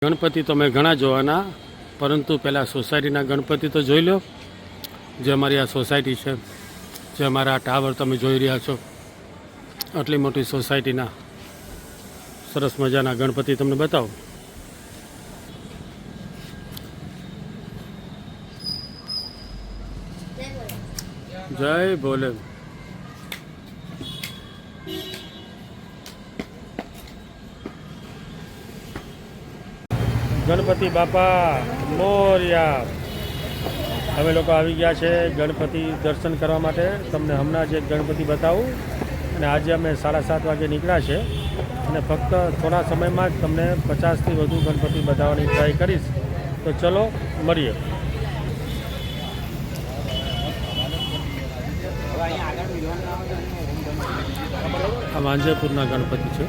ગણપતિ તમે ઘણા જોવાના, પરંતુ પહેલાં સોસાયટીના ગણપતિ તો જોઈ લો. જે અમારી આ સોસાયટી છે, જે અમારા આ ટાવર તમે જોઈ રહ્યા છો, આટલી મોટી સોસાયટીના સરસ મજાના ગણપતિ તમને બતાવો. જય ભોલે. ગણપતિ બાપા મોર્યા. અમે લોકો આવી ગયા છે ગણપતિ દર્શન કરવા માટે. તમને હમણાં જ એક ગણપતિ બતાવું. અને આજે અમે 7:30 વાગે નીકળ્યા છે અને ફક્ત થોડા સમયમાં જ તમને 50થી વધુ ગણપતિ બતાવવાની ટ્રાય કરીશ. તો ચલો મળીએ. આ માંજરપુરના ગણપતિ છે.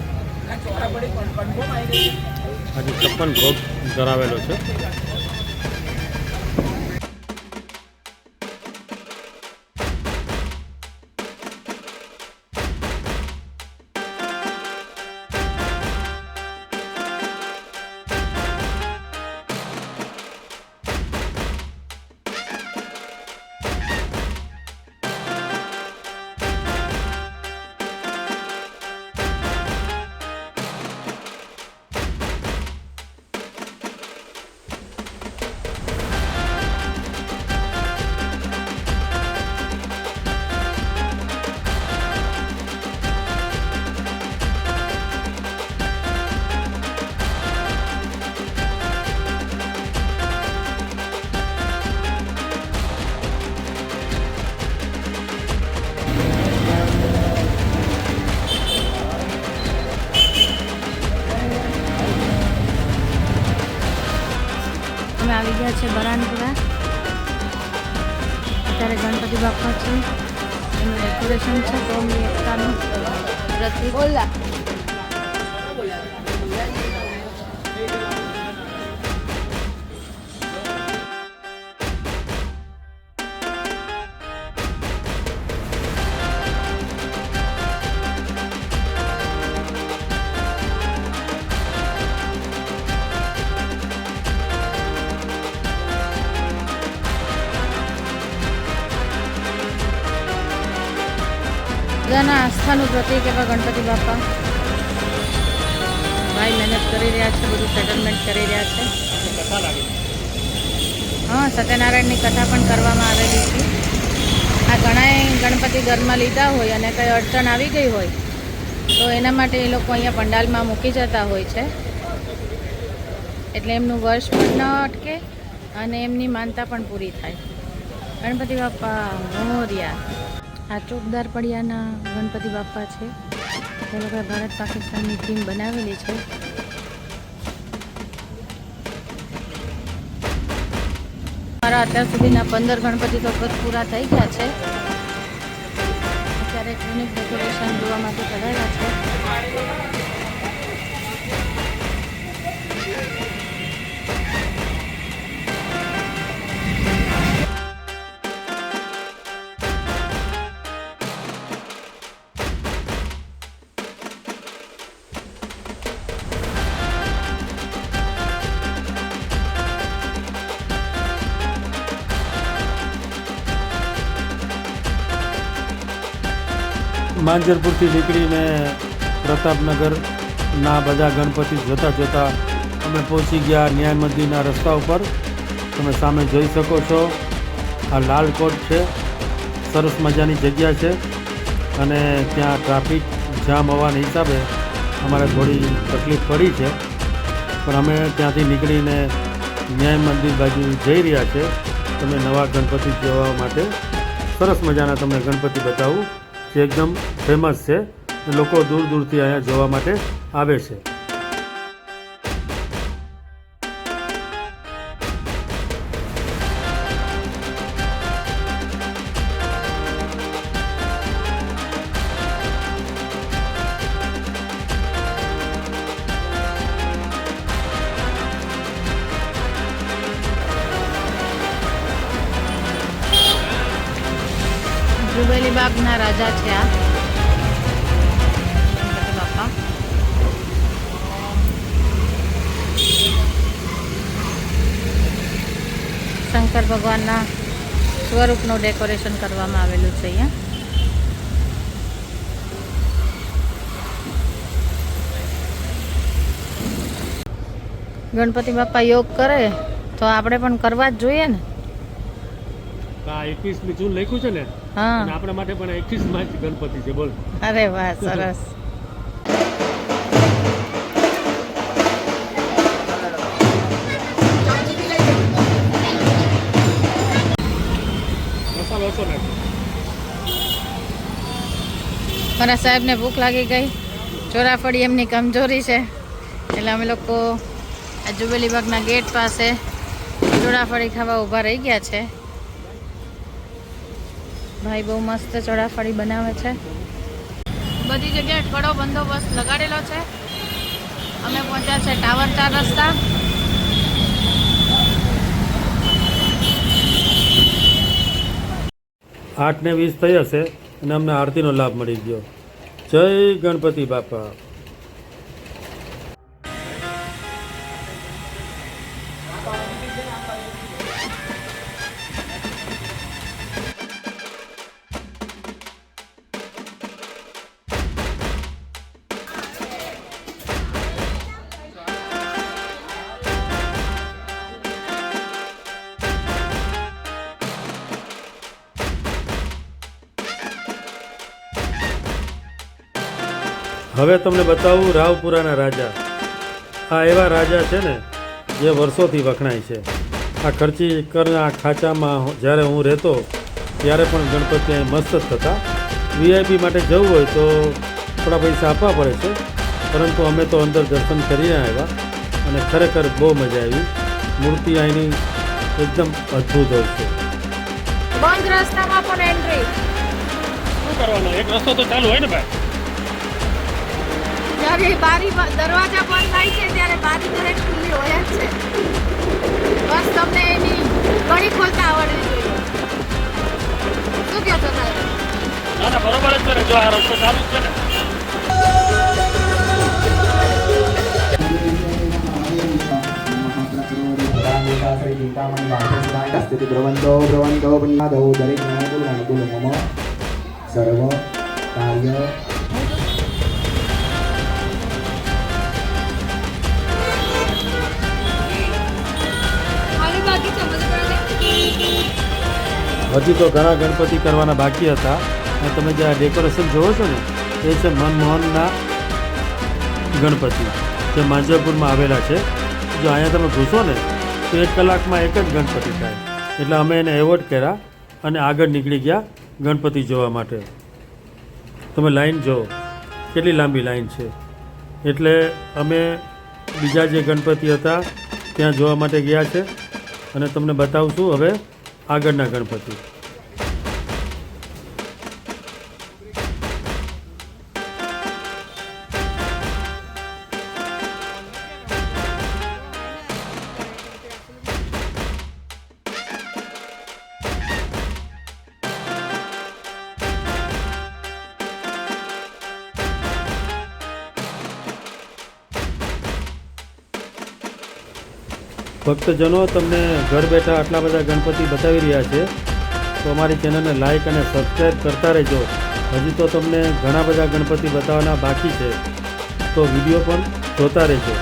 આજે 56 ભોગ ધરાવેલો છે. અમે આવી ગયા છે બરાનપુરા. અત્યારે ગણપતિ બાપા છે, એનું ડેકોરેશન છે. કોમી એકતાનું પ્રતિક. બધાના આસ્થાનું પ્રતિક એવા ગણપતિ બાપા. ભાઈ મહેનત કરી રહ્યા છે, બધું સેટલમેન્ટ કરી રહ્યા છે. હા, સત્યનારાયણની કથા પણ કરવામાં આવેલી છે. આ ઘણાએ ગણપતિ ઘરમાં લીધા હોય અને કંઈ અડચણ આવી ગઈ હોય તો એના માટે એ લોકો અહીંયા પંડાલમાં મૂકી જતા હોય છે. એટલે એમનું વર્ષ પણ ન અટકે અને એમની માનતા પણ પૂરી થાય. ગણપતિ બાપા મોર્યા. આ ચોકદાર પડિયાના ગણપતિ બાપા છે. એ લોકોએ ભારત પાકિસ્તાનની થીમ બનાવેલી છે. મારા અત્યાર સુધીના 15 ગણપતિ તો પૂરા થઈ ગયા છે. અત્યારે યુનિક ડેકોરેશન જોવા માટે પધાર્યા છે. માંજરપુરથી નીકળીને પ્રતાપનગરના બધા ગણપતિ જોતાં જોતાં અમે પહોંચી ગયા ન્યાય મંદિરના રસ્તા ઉપર. તમે સામે જોઈ શકો છો, આ લાલ કોટ છે. સરસ મજાની જગ્યા છે અને ત્યાં ટ્રાફિક જામ હોવાના હિસાબે અમારે થોડી તકલીફ પડી છે. પણ અમે ત્યાંથી નીકળીને ન્યાય મંદિર બાજુ જઈ રહ્યા છે. તમે નવા ગણપતિ જોવા માટે સરસ મજાના તમને ગણપતિ બતાવું, જે એકદમ ફેમસ છે. લોકો દૂર દૂરથી અહીંયા જોવા માટે આવે છે. જુબેલી બાગના રાજા છે આ ગણપતિ બાપા. શંકર ભગવાનના સ્વરૂપનું ડેકોરેશન કરવામાં આવેલું છે અહીંયા. ગણપતિ બાપા યોગ કરે તો આપણે પણ કરવા જ જોઈએ ને. 21મી જૂન લખ્યું છે ને, હા, અને આપણા માટે પણ 21 માર્ચ ગણપતિ છે. બોલ. અરે વાહ, સરસ. મસાલો ઓછો નાખ. મારા સાહેબને ભૂખ લાગી ગઈ. ચોરાફળી એમની કમજોરી છે, એટલે અમે લોકો આ જુબેલી બાગના ગેટ પાસે ચોરાફળી ખાવા ઊભા રહી ગયા છે. ભાઈ બહુ મસ્ત ચોરાફળી બનાવે છે. બધી જગ્યાએ કડો બંદોબસ્ત લગાડેલો છે. અમે પહોંચ્યા છે ટાવર 4 રસ્તા. આઠ ને 20 થઈ હશે અને અમને આરતીનો લાભ મળી ગયો. જય ગણપતિ બાપા. હવે તમને બતાવું રાવપુરાના રાજા. આ એવા રાજા છે ને જે વર્ષોથી વખણાય છે. આ ખર્ચી કરના ખાંચામાં જ્યારે હું રહેતો ત્યારે પણ ગણપતિ અહીં મસ્ત જ થતા. વીઆઈપી માટે જવું હોય તો થોડા પૈસા આપવા પડે છે, પરંતુ અમે તો અંદર દર્શન કરીને આવ્યા અને ખરેખર બહુ મજા આવી. મૂર્તિ અહીંની એકદમ અદ્ભુત હોય છે. બંધ રસ્તામાં પણ એન્ટ્રી. શું કરવાનું, એક રસ્તો તો ચાલુ હોય ને ભાઈ. જ્યારે બારી દરવાજા બંધ થાય છે ત્યારે બારી દરેક ખુલ્લી હોય જ છે. બસ તમને એની કડી ખોલતા આવડવી જોઈએ. શું કહો છો સાહેબ? ના ના, બરોબર જ છે. જો આ રસ્તો ચાલુ છે ને. બ્રવંતો પુન્યાદો દરેક બોલો મમ સર્વ કાર્ય હજી તો ઘણા ગણપતિ કરવાના બાકી હતા. અને તમે જે આ ડેકોરેશન જોવો છો ને એ છે મનમોહનના ગણપતિ, જે માંજરપુરમાં આવેલા છે. જો અહીંયા તમે ઘૂસો ને તો 1 કલાકમાં એક જ ગણપતિ થાય. એટલે અમે એને એવોર્ડ કર્યા અને આગળ નીકળી ગયા ગણપતિ જોવા માટે. તમે લાઈન જુઓ, કેટલી લાંબી લાઈન છે. એટલે અમે બીજા જે ગણપતિ હતા ત્યાં જોવા માટે ગયા છે અને તમને બતાવશું હવે આગળના ગણપતિ. ભક્તજનો, તમને ઘર બેઠા આટલા બધા ગણપતિ બતાવી રહ્યા છે તો અમારી ચેનલને લાઈક અને સબસ્ક્રાઈબ કરતા રહેજો. હજી તો તમને ઘણા બધા ગણપતિ બતાવવાના બાકી છે, તો વિડીયો પણ જોતા રહેજો.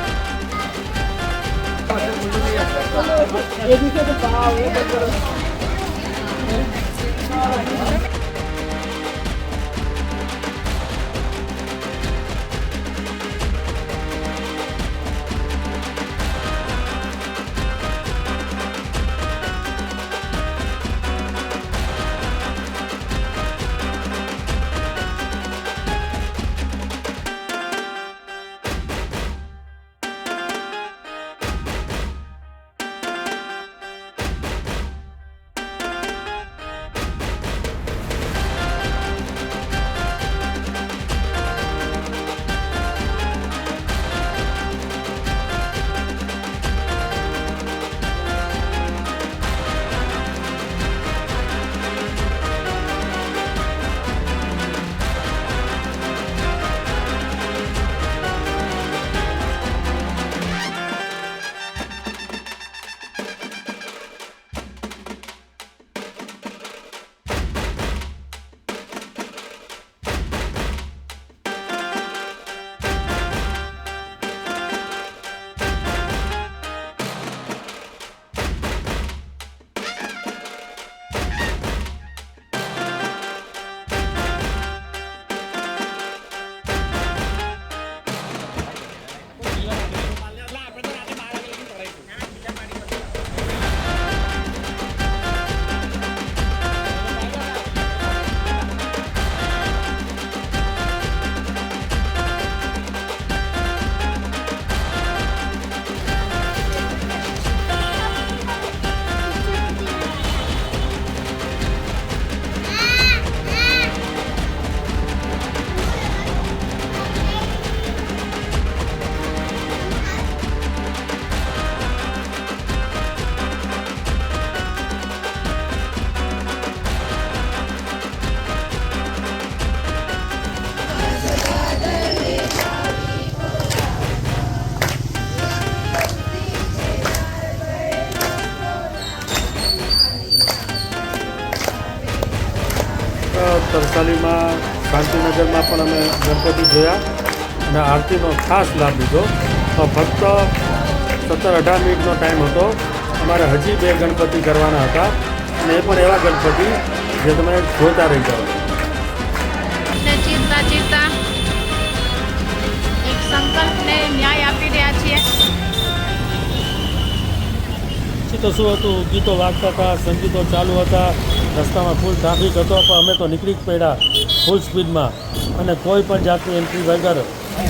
તરસાલીમાં શાંતિનગરમાં પણ અમે ગણપતિ જોયા અને આરતીનો ખાસ લાભ લીધો. તો ફક્ત 17-18 મિનિટનો ટાઈમ હતો. અમારે હજી 2 ગણપતિ કરવાના હતા અને એ પણ એવા ગણપતિ જે તમે જોતા રહી જાઓ. જીવતા જીવતા એક સંકલ્પને ન્યાય આપી રહ્યા છીએ. તો શું હતું, ગીતો વાગતા હતા, સંગીતો ચાલુ હતા, રસ્તામાં ફૂલ ટ્રાફિક હતો, પણ અમે તો નીકળી જ પડ્યા ફૂલ સ્પીડમાં અને કોઈ પણ જાતની એન્ટ્રી વગર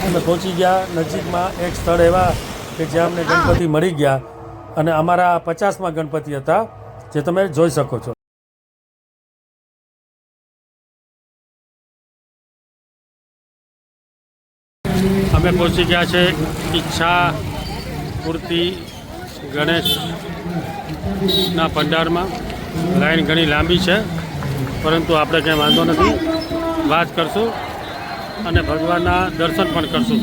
અમે પહોંચી ગયા નજીકમાં એક સ્થળ એવા કે જ્યાં અમને ગણપતિ મળી ગયા અને અમારા 50માં ગણપતિ હતા જે તમે જોઈ શકો છો. અમે પહોંચી ગયા છે ઈચ્છા પૂર્તિ ગણેશના પંડારમાં. લાઈન ઘણી લાંબી છે પરંતુ આપણે કંઈ વાંધો નથી, વાત કરશું અને ભગવાનના દર્શન પણ કરશું.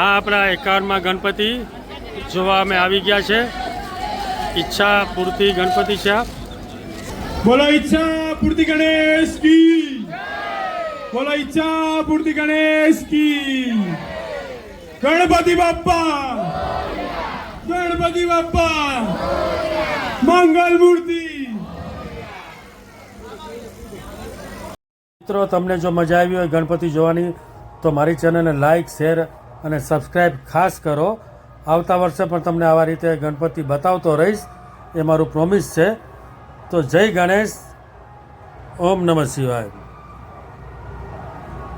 આ આપણા 51માં ગણપતિ જોવા અમે આવી ગયા છે. ઈચ્છા પૂર્તિ ગણપતિ છે. બોલો ઈચ્છા પૂર્તિ ગણેશ કી, બોલો ઈચ્છા પૂર્તિ ગણેશ કી. ગણપતિ બાપ્પા, ગણપતિ બાપ્પા, મંગલ મૂર્તિ. મિત્રો, તમને જો મજા આવી હોય ગણપતિ જોવાની તો મારી ચેનલને લાઇક, શેર અને સબસ્ક્રાઈબ ખાસ કરો. આવતા વર્ષે પણ તમને આવા રીતે ગણપતિ બતાવતો રહીશ, એ મારું પ્રોમિસ છે. તો જય ગણેશ, ઓમ નમઃ શિવાય.